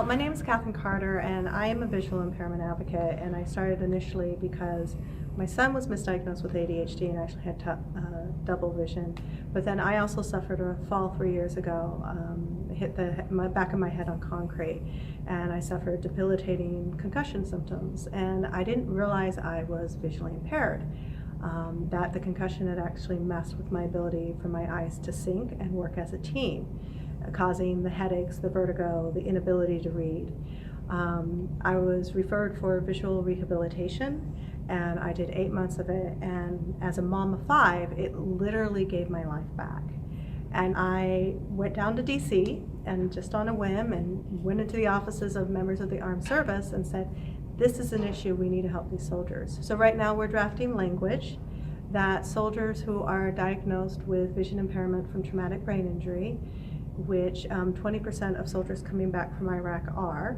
My name is Catherine Carter, and I am a visual impairment advocate. And I started initially because my son was misdiagnosed with ADHD and actually had double vision. But then I also suffered a fall 3 years ago, hit my back of my head on concrete, and I suffered debilitating concussion symptoms. And I didn't realize I was visually impaired. That the concussion had actually messed with my ability for my eyes to sync and work as a team, causing the headaches, the vertigo, the inability to read. I was referred for visual rehabilitation, and I did 8 months of it, and as a mom of 5, it literally gave my life back. And I went down to DC, and just on a whim, and went into the offices of members of the armed service and said, this is an issue, we need to help these soldiers. So right now we're drafting language that soldiers who are diagnosed with vision impairment from traumatic brain injury, which 20% of soldiers coming back from Iraq are,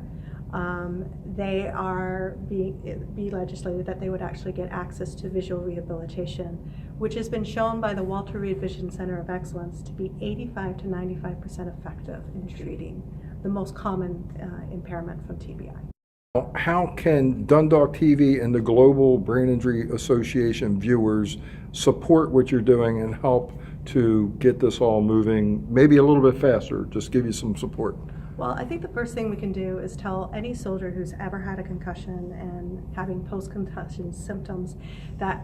they are be legislated that they would actually get access to visual rehabilitation, which has been shown by the Walter Reed Vision Center of Excellence to be 85 to 95% effective in treating the most common impairment from TBI. How can Dundalk TV and the Global Brain Injury Association viewers support what you're doing and help to get this all moving maybe a little bit faster, just give you some support? Well, I think the first thing we can do is tell any soldier who's ever had a concussion and having post-concussion symptoms that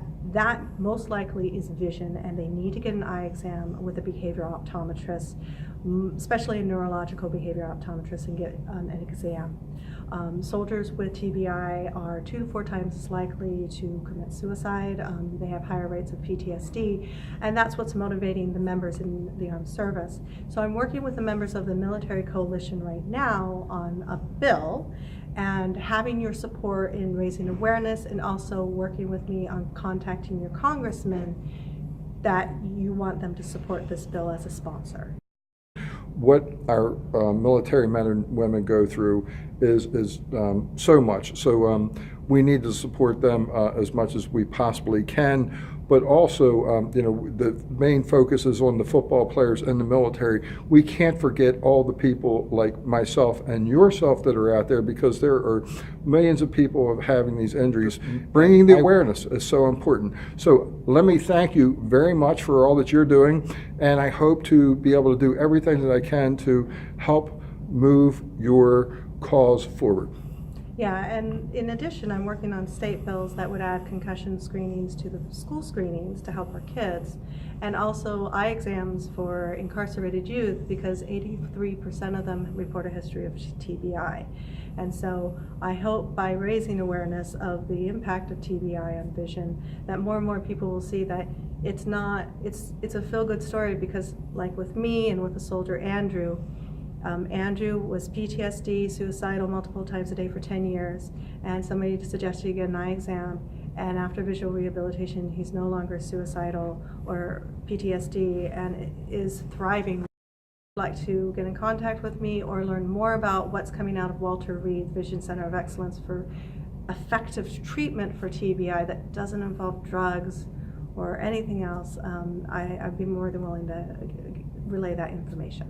most likely is vision, and they need to get an eye exam with a behavioral optometrist, especially a neurological behavioral optometrist, and get an exam. Soldiers with TBI are 2 to 4 times as likely to commit suicide. They have higher rates of PTSD, and that's what's motivating the members in the armed service. So I'm working with the members of the military coalition right now on a bill, and having your support in raising awareness, and also working with me on contacting your congressman that you want them to support this bill as a sponsor. What our military men and women go through is so much. So we need to support them as much as we possibly can. But also, the main focus is on the football players and the military. We can't forget all the people like myself and yourself that are out there, because there are millions of people having these injuries. Bringing the awareness is so important. So let me thank you very much for all that you're doing, and I hope to be able to do everything that I can to help move your cause forward. Yeah, and in addition, I'm working on state bills that would add concussion screenings to the school screenings to help our kids, and also eye exams for incarcerated youth, because 83% of them report a history of TBI. And so I hope by raising awareness of the impact of TBI on vision, that more and more people will see that it's a feel-good story, because like with me and with the soldier Andrew, Andrew was PTSD, suicidal multiple times a day for 10 years, and somebody suggested he get an eye exam, and after visual rehabilitation, he's no longer suicidal or PTSD and is thriving. If you'd like to get in contact with me or learn more about what's coming out of Walter Reed Vision Center of Excellence for effective treatment for TBI that doesn't involve drugs or anything else, I'd be more than willing to relay that information.